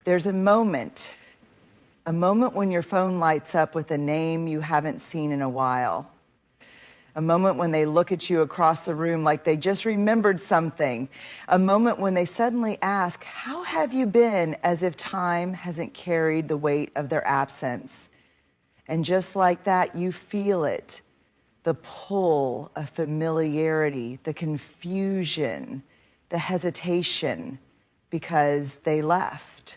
There's a moment when your phone lights up with a name you haven't seen in a while. A moment when they look at you across the room like they just remembered something. A moment when they suddenly ask, "How have you been?" as if time hasn't carried the weight of their absence. And just like that, you feel it. The pull of familiarity, the confusion, the hesitation, because they left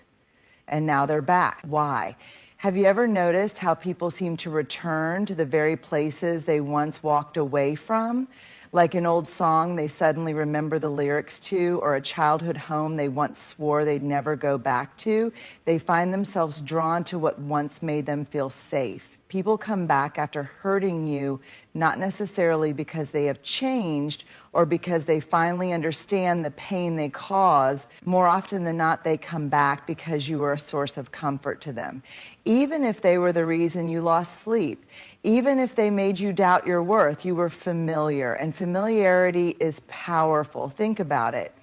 and now they're back. Why? Have you ever noticed how people seem to return to the very places they once walked away from? Like an old song they suddenly remember the lyrics to, or a childhood home they once swore they'd never go back to. They find themselves drawn to what once made them feel safe. People come back after hurting you, not necessarily because they have changed or because they finally understand the pain they cause. More often than not, they come back because you were a source of comfort to them. Even if they were the reason you lost sleep, even if they made you doubt your worth, you were familiar. And familiarity is powerful. Think about it.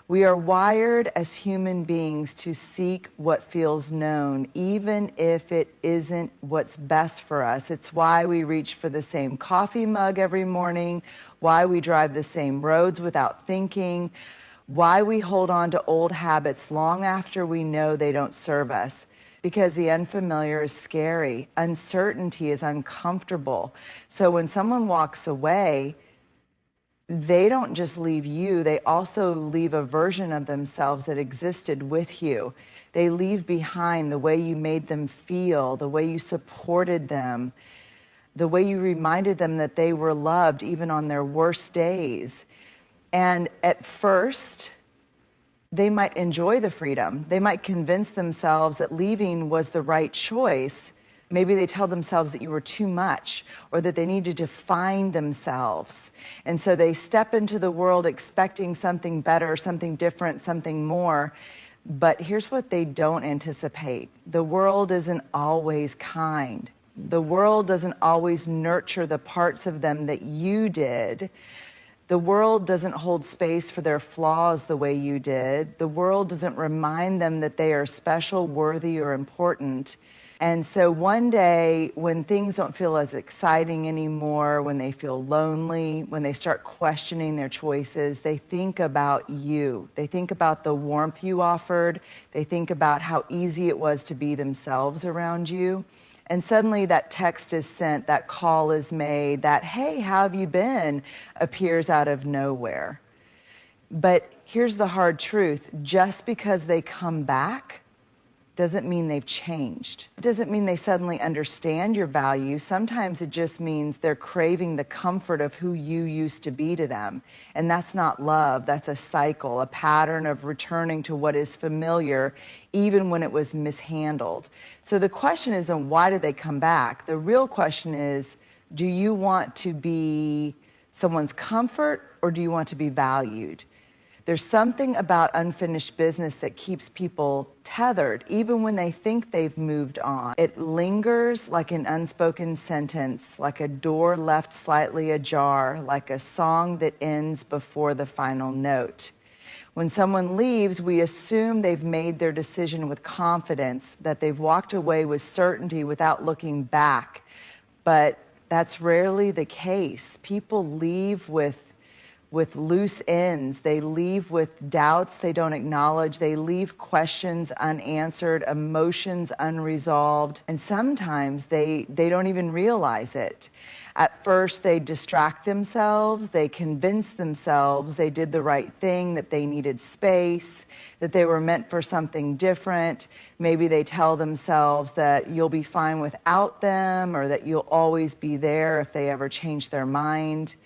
We are wired as human beings to seek what feels known, even if it isn't what's best for us. It's why we reach for the same coffee mug every morning, why we drive the same roads without thinking, why we hold on to old habits long after we know they don't serve us. Because the unfamiliar is scary. Uncertainty is uncomfortable. So when someone walks away, they don't just leave you, they also leave a version of themselves that existed with you. They leave behind the way you made them feel, the way you supported them, the way you reminded them that they were loved even on their worst days. And at first, they might enjoy the freedom. They might convince themselves that leaving was the right choice. Maybe they tell themselves that you were too much or that they needed to find themselves. And so they step into the world expecting something better, something different, something more. But here's what they don't anticipate. The world isn't always kind. The world doesn't always nurture the parts of them that you did. The world doesn't hold space for their flaws the way you did. The world doesn't remind them that they are special, worthy, or important. And so one day, when things don't feel as exciting anymore, when they feel lonely, when they start questioning their choices, they think about you. They think about the warmth you offered. They think about how easy it was to be themselves around you. And suddenly that text is sent, that call is made, that, "Hey, how have you been?" appears out of nowhere. But here's the hard truth. Just because they come back doesn't mean they've changed. It doesn't mean they suddenly understand your value. Sometimes it just means they're craving the comfort of who you used to be to them. And that's not love. That's a cycle, a pattern of returning to what is familiar, even when it was mishandled. So the question isn't why did they come back? The real question is, do you want to be someone's comfort or do you want to be valued? There's something about unfinished business that keeps people tethered, even when they think they've moved on. It lingers like an unspoken sentence, like a door left slightly ajar, like a song that ends before the final note. When someone leaves, we assume they've made their decision with confidence, that they've walked away with certainty without looking back. But that's rarely the case. People leave with loose ends. They leave with doubts they don't acknowledge. They leave questions unanswered, emotions unresolved. And sometimes they don't even realize it. At first, they distract themselves. They convince themselves they did the right thing, that they needed space, that they were meant for something different. Maybe they tell themselves that you'll be fine without them, or that you'll always be there if they ever change their mind.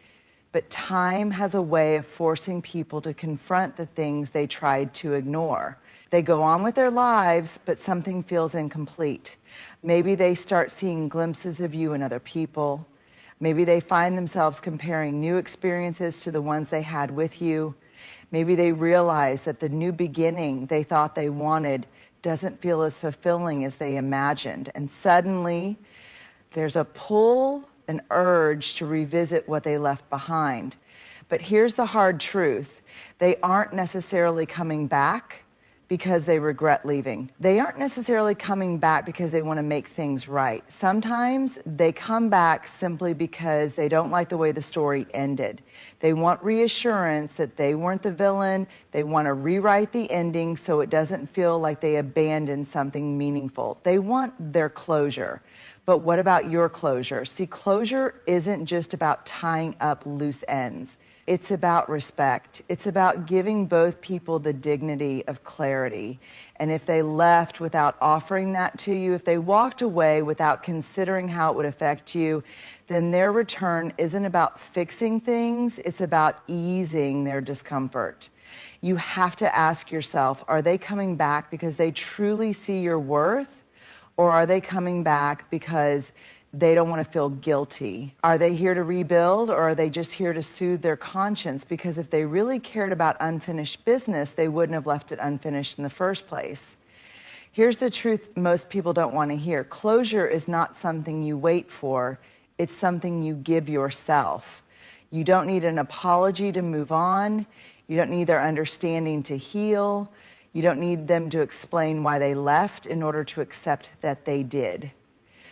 But time has a way of forcing people to confront the things they tried to ignore. They go on with their lives, but something feels incomplete. Maybe they start seeing glimpses of you in other people. Maybe they find themselves comparing new experiences to the ones they had with you. Maybe they realize that the new beginning they thought they wanted doesn't feel as fulfilling as they imagined. And suddenly, there's a pull, an urge to revisit what they left behind. But here's the hard truth. They aren't necessarily coming back. because they regret leaving. They aren't necessarily coming back because they want to make things right. Sometimes they come back simply because they don't like the way the story ended. They want reassurance that they weren't the villain. They want to rewrite the ending so it doesn't feel like they abandoned something meaningful. They want their closure. But what about your closure? See, closure isn't just about tying up loose ends. It's about respect. It's about giving both people the dignity of clarity. And if they left without offering that to you, if they walked away without considering how it would affect you, then their return isn't about fixing things, it's about easing their discomfort. You have to ask yourself, are they coming back because they truly see your worth? Or are they coming back because they don't want to feel guilty? Are they here to rebuild, or are they just here to soothe their conscience? Because if they really cared about unfinished business, they wouldn't have left it unfinished in the first place. Here's the truth most people don't want to hear. Closure is not something you wait for. It's something you give yourself. You don't need an apology to move on. You don't need their understanding to heal. You don't need them to explain why they left in order to accept that they did.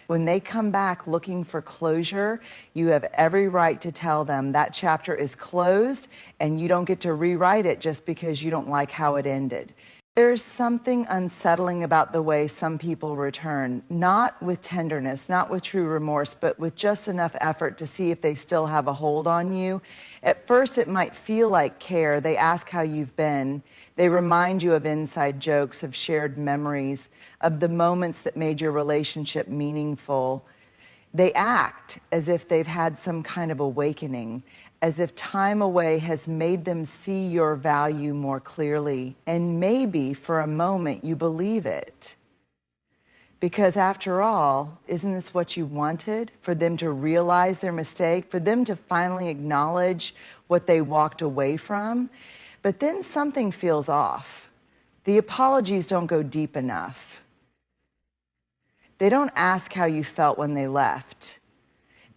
When they come back looking for closure, you have every right to tell them that chapter is closed and you don't get to rewrite it just because you don't like how it ended. There's something unsettling about the way some people return, not with tenderness, not with true remorse, but with just enough effort to see if they still have a hold on you. At first, it might feel like care. They ask how you've been. They remind you of inside jokes, of shared memories, of the moments that made your relationship meaningful. They act as if they've had some kind of awakening, as if time away has made them see your value more clearly. And maybe for a moment you believe it. Because after all, isn't this what you wanted? For them to realize their mistake, for them to finally acknowledge what they walked away from? But then something feels off. The apologies don't go deep enough. They don't ask how you felt when they left.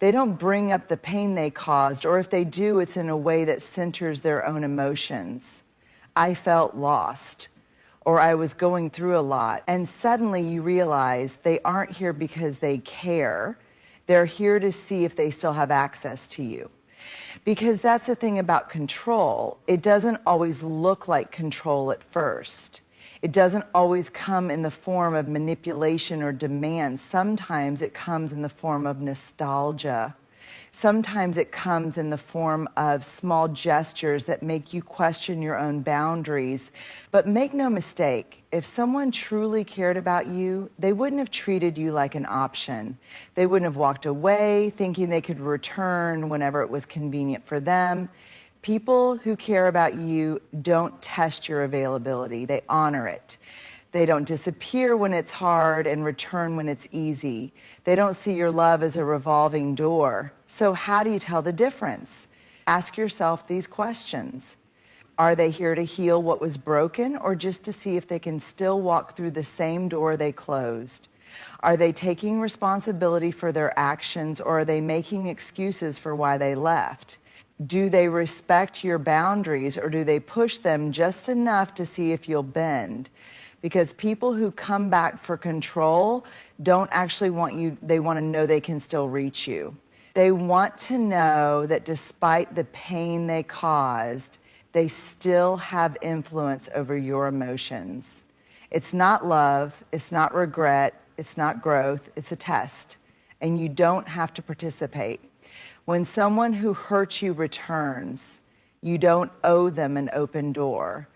They don't bring up the pain they caused, or if they do, it's in a way that centers their own emotions. I felt lost, or I was going through a lot. And suddenly you realize they aren't here because they care. They're here to see if they still have access to you. Because that's the thing about control. It doesn't always look like control at first. It doesn't always come in the form of manipulation or demand. Sometimes it comes in the form of nostalgia. Sometimes it comes in the form of small gestures that make you question your own boundaries. But make no mistake, if someone truly cared about you, they wouldn't have treated you like an option. They wouldn't have walked away thinking they could return whenever it was convenient for them. People who care about you don't test your availability. They honor it. They don't disappear when it's hard and return when it's easy. They don't see your love as a revolving door. So how do you tell the difference? Ask yourself these questions. Are they here to heal what was broken, or just to see if they can still walk through the same door they closed? Are they taking responsibility for their actions, or are they making excuses for why they left? Do they respect your boundaries, or do they push them just enough to see if you'll bend? Because people who come back for control don't actually want you, they want to know they can still reach you. They want to know that despite the pain they caused, they still have influence over your emotions. It's not love, it's not regret, it's not growth, it's a test. And you don't have to participate. When someone who hurt you returns, you don't owe them an open door.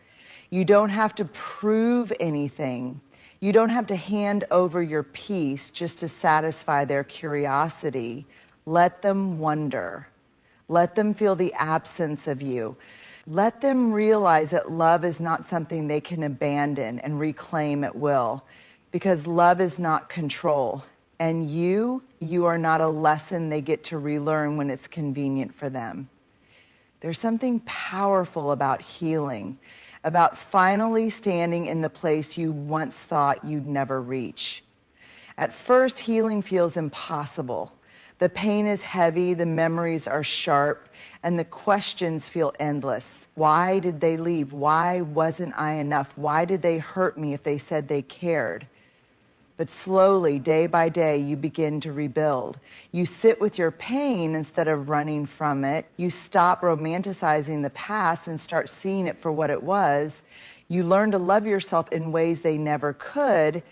You don't have to prove anything. You don't have to hand over your peace just to satisfy their curiosity. Let them wonder. Let them feel the absence of you. Let them realize that love is not something they can abandon and reclaim at will, because love is not control. And you are not a lesson they get to relearn when it's convenient for them. There's something powerful about healing, about finally standing in the place you once thought you'd never reach. At first, healing feels impossible, The pain is heavy, the memories are sharp, and the questions feel endless. Why did they leave? Why wasn't I enough? Why did they hurt me if they said they cared? But slowly, day by day, you begin to rebuild. You sit with your pain instead of running from it. You stop romanticizing the past and start seeing it for what it was. You learn to love yourself in ways they never could.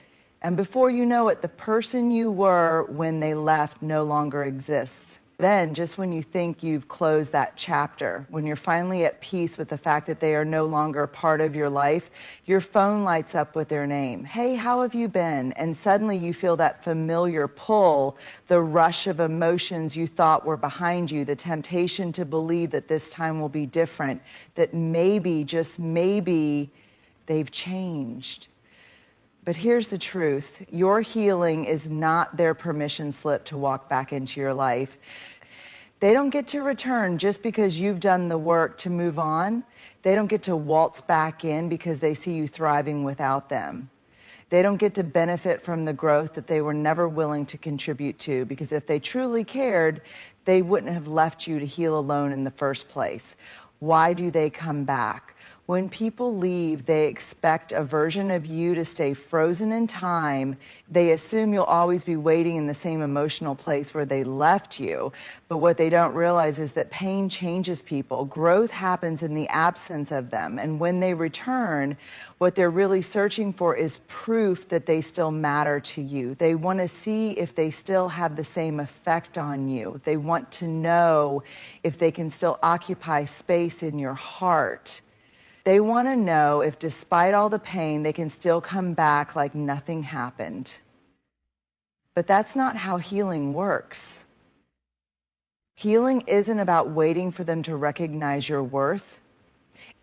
And before you know it, the person you were when they left no longer exists. Then, just when you think you've closed that chapter, when you're finally at peace with the fact that they are no longer part of your life, your phone lights up with their name. Hey, how have you been? And suddenly you feel that familiar pull, the rush of emotions you thought were behind you, the temptation to believe that this time will be different, that maybe, just maybe, they've changed. But here's the truth. Your healing is not their permission slip to walk back into your life. They don't get to return just because you've done the work to move on. They don't get to waltz back in because they see you thriving without them. They don't get to benefit from the growth that they were never willing to contribute to, because if they truly cared, they wouldn't have left you to heal alone in the first place. Why do they come back? When people leave, they expect a version of you to stay frozen in time. They assume you'll always be waiting in the same emotional place where they left you. But what they don't realize is that pain changes people. Growth happens in the absence of them. And when they return, what they're really searching for is proof that they still matter to you. They want to see if they still have the same effect on you. They want to know if they can still occupy space in your heart. They want to know if, despite all the pain, they can still come back like nothing happened. But that's not how healing works. Healing isn't about waiting for them to recognize your worth.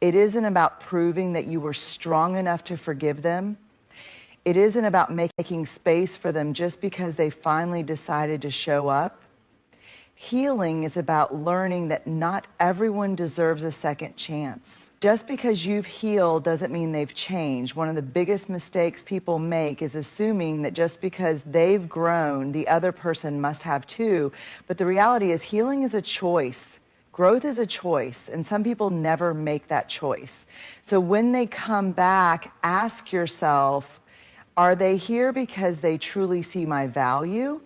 It isn't about proving that you were strong enough to forgive them. It isn't about making space for them just because they finally decided to show up. Healing is about learning that not everyone deserves a second chance. Just because you've healed doesn't mean they've changed. One of the biggest mistakes people make is assuming that just because they've grown, the other person must have too. But the reality is healing is a choice. Growth is a choice, and some people never make that choice. So when they come back, ask yourself, are they here because they truly see my value?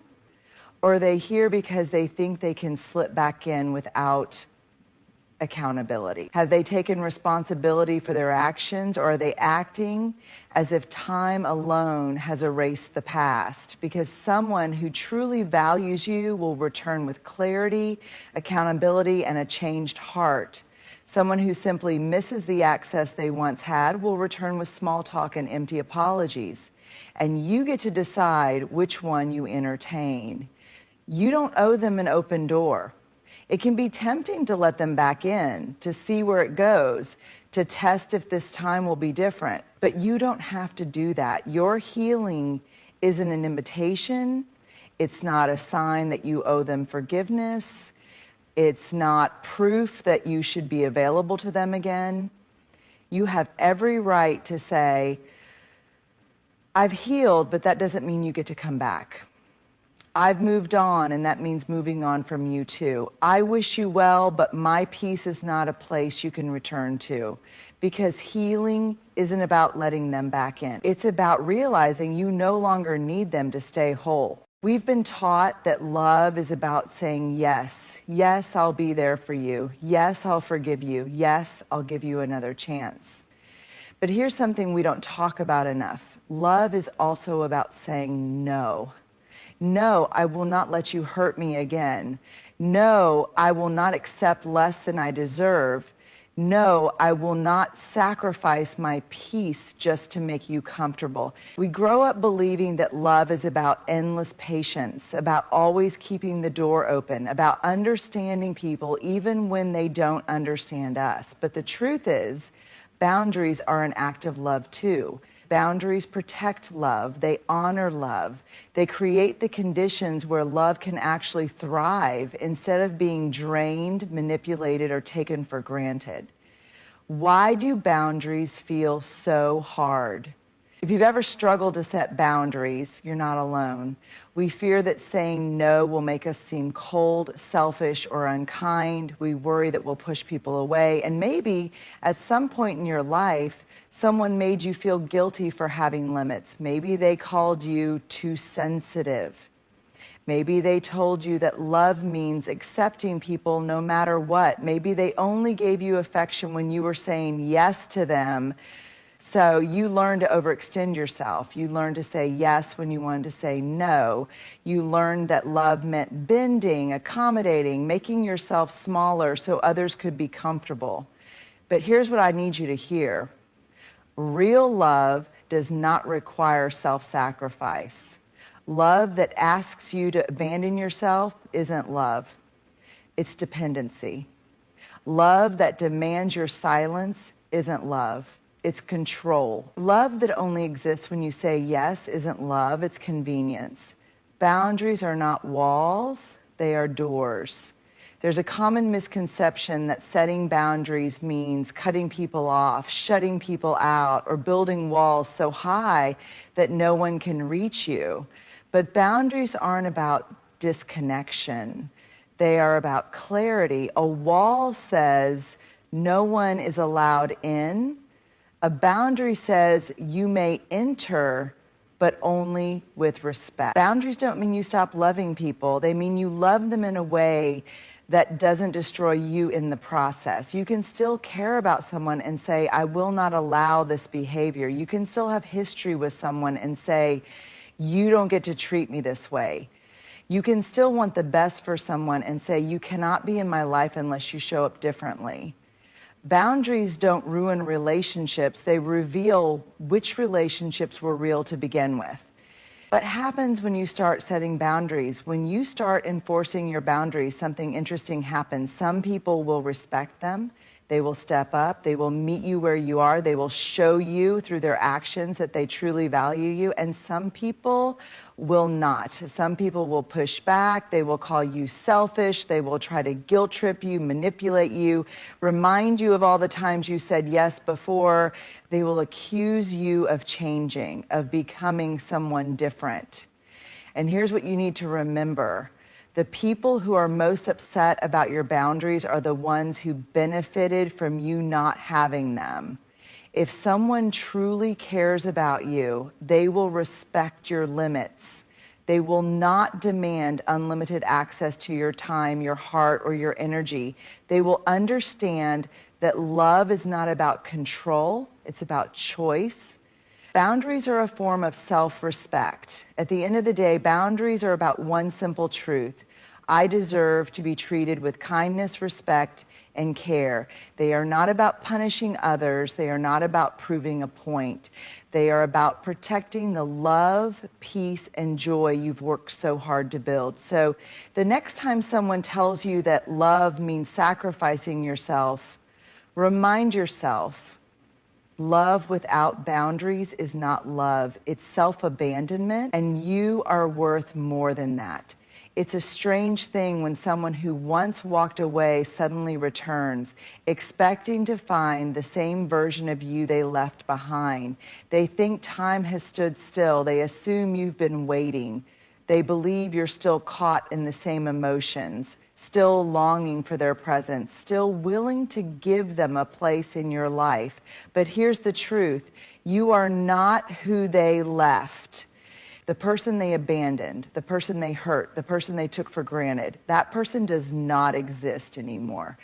Or are they here because they think they can slip back in without accountability? Have they taken responsibility for their actions, or are they acting as if time alone has erased the past? Because someone who truly values you will return with clarity, accountability, and a changed heart. Someone who simply misses the access they once had will return with small talk and empty apologies. And you get to decide which one you entertain. You don't owe them an open door. It can be tempting to let them back in, to see where it goes, to test if this time will be different. But you don't have to do that. Your healing isn't an invitation. It's not a sign that you owe them forgiveness. It's not proof that you should be available to them again. You have every right to say, I've healed, but that doesn't mean you get to come back. I've moved on, and that means moving on from you too. I wish you well, but my peace is not a place you can return to, because healing isn't about letting them back in. It's about realizing you no longer need them to stay whole. We've been taught that love is about saying yes. Yes, I'll be there for you. Yes, I'll forgive you. Yes, I'll give you another chance. But here's something we don't talk about enough. Love is also about saying no. No, I will not let you hurt me again. No, I will not accept less than I deserve. No, I will not sacrifice my peace just to make you comfortable. We grow up believing that love is about endless patience, about always keeping the door open, about understanding people even when they don't understand us. But the truth is, boundaries are an act of love too. Boundaries protect love. They honor love. They create the conditions where love can actually thrive instead of being drained, manipulated, or taken for granted. Why do boundaries feel so hard? If you've ever struggled to set boundaries, you're not alone. We fear that saying no will make us seem cold, selfish, or unkind. We worry that we'll push people away. And maybe at some point in your life, someone made you feel guilty for having limits. Maybe they called you too sensitive. Maybe they told you that love means accepting people no matter what. Maybe they only gave you affection when you were saying yes to them. So you learned to overextend yourself. You learned to say yes when you wanted to say no. You learned that love meant bending, accommodating, making yourself smaller so others could be comfortable. But here's what I need you to hear. Real love does not require self-sacrifice. Love that asks you to abandon yourself isn't love. It's dependency. Love that demands your silence isn't love. It's control. Love that only exists when you say yes isn't love, it's convenience. Boundaries are not walls, they are doors. There's a common misconception that setting boundaries means cutting people off, shutting people out, or building walls so high that no one can reach you. But boundaries aren't about disconnection. They are about clarity. A wall says no one is allowed in. A boundary says you may enter, but only with respect. Boundaries don't mean you stop loving people. They mean you love them in a way that doesn't destroy you in the process. You can still care about someone and say, I will not allow this behavior. You can still have history with someone and say, you don't get to treat me this way. You can still want the best for someone and say, you cannot be in my life unless you show up differently. Boundaries don't ruin relationships. They reveal which relationships were real to begin with. What happens when you start setting boundaries? When you start enforcing your boundaries, something interesting happens. Some people will respect them. They will step up. They will meet you where you are. They will show you through their actions that they truly value you. And some people will not. Some people will push back. They will call you selfish. They will try to guilt trip you, manipulate you, remind you of all the times you said yes before. They will accuse you of changing, of becoming someone different. And here's what you need to remember. The people who are most upset about your boundaries are the ones who benefited from you not having them. If someone truly cares about you, they will respect your limits. They will not demand unlimited access to your time, your heart, or your energy. They will understand that love is not about control, it's about choice. Boundaries are a form of self-respect. At the end of the day, boundaries are about one simple truth. I deserve to be treated with kindness, respect, and care. They are not about punishing others. They are not about proving a point. They are about protecting the love, peace, and joy you've worked so hard to build. So the next time someone tells you that love means sacrificing yourself, remind yourself, love without boundaries is not love. It's self-abandonment, and you are worth more than that. It's a strange thing when someone who once walked away suddenly returns, expecting to find the same version of you they left behind. They think time has stood still. They assume you've been waiting. They believe you're still caught in the same emotions, still longing for their presence, still willing to give them a place in your life. But here's the truth. You are not who they left. The person they abandoned, the person they hurt, the person they took for granted, that person does not exist anymore.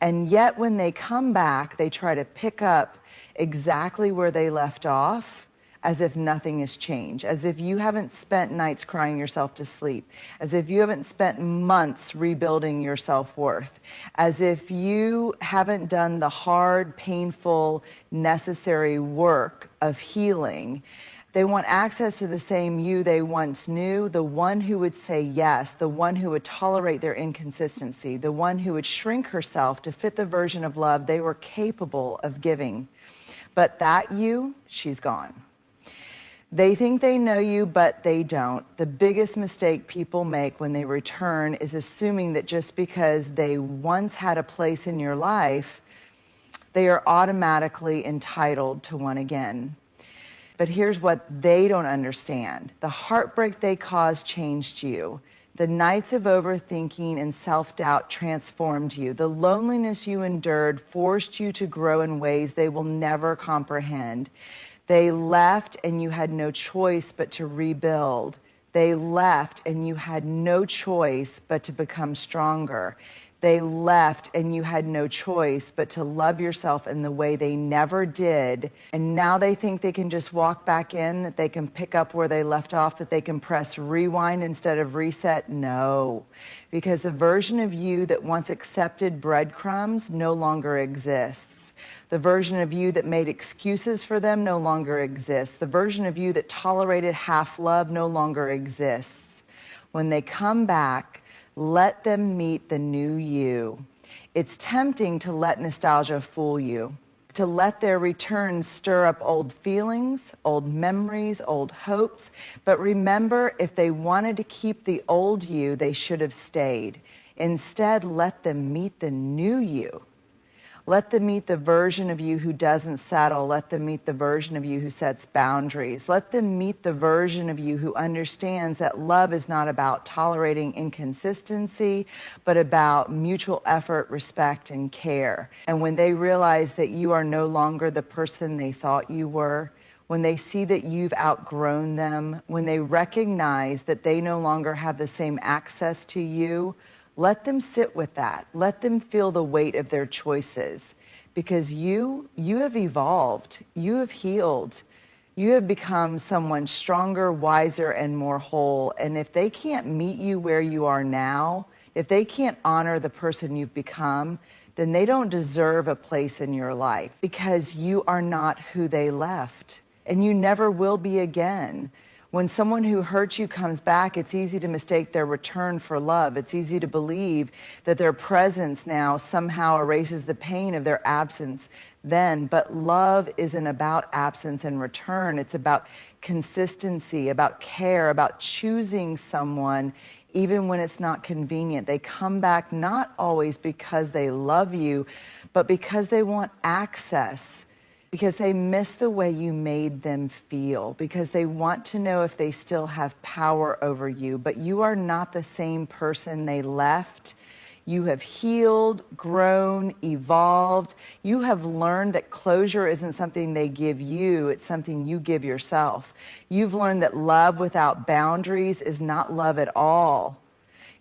And yet when they come back, they try to pick up exactly where they left off, as if nothing has changed, as if you haven't spent nights crying yourself to sleep, as if you haven't spent months rebuilding your self-worth, as if you haven't done the hard, painful, necessary work of healing. They want access to the same you they once knew, the one who would say yes, the one who would tolerate their inconsistency, the one who would shrink herself to fit the version of love they were capable of giving. But that you, she's gone. They think they know you, but they don't. The biggest mistake people make when they return is assuming that just because they once had a place in your life, they are automatically entitled to one again. But here's what they don't understand. The heartbreak they caused changed you. The nights of overthinking and self-doubt transformed you. The loneliness you endured forced you to grow in ways they will never comprehend. They left and you had no choice but to rebuild. They left and you had no choice but to become stronger. They left and you had no choice but to love yourself in the way they never did. And now they think they can just walk back in, that they can pick up where they left off, that they can press rewind instead of reset. No, because the version of you that once accepted breadcrumbs no longer exists. The version of you that made excuses for them no longer exists. The version of you that tolerated half love no longer exists. When they come back, let them meet the new you. It's tempting to let nostalgia fool you, to let their return stir up old feelings, old memories, old hopes. But remember, if they wanted to keep the old you, they should have stayed. Instead, let them meet the new you. Let them meet the version of you who doesn't settle. Let them meet the version of you who sets boundaries. Let them meet the version of you who understands that love is not about tolerating inconsistency, but about mutual effort, respect, and care. And when they realize that you are no longer the person they thought you were, when they see that you've outgrown them, when they recognize that they no longer have the same access to you, let them sit with that. Let them feel the weight of their choices, because you have evolved, you have healed, you have become someone stronger, wiser, and more whole. And if they can't meet you where you are now, if they can't honor the person you've become, then they don't deserve a place in your life, because you are not who they left, and you never will be again. When someone who hurt you comes back, it's easy to mistake their return for love. It's easy to believe that their presence now somehow erases the pain of their absence then. But love isn't about absence and return. It's about consistency, about care, about choosing someone even when it's not convenient. They come back not always because they love you, but because they want access, because they miss the way you made them feel, because they want to know if they still have power over you. But you are not the same person they left. You have healed, grown, evolved. You have learned that closure isn't something they give you, it's something you give yourself. You've learned that love without boundaries is not love at all.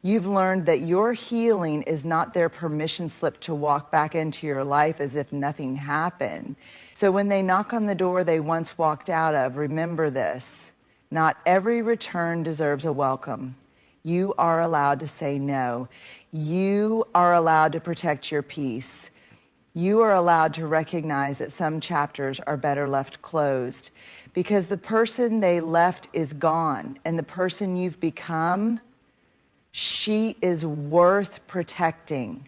You've learned that your healing is not their permission slip to walk back into your life as if nothing happened. So when they knock on the door they once walked out of, remember this: not every return deserves a welcome. You are allowed to say no. You are allowed to protect your peace. You are allowed to recognize that some chapters are better left closed, because the person they left is gone, and the person you've become, she is worth protecting.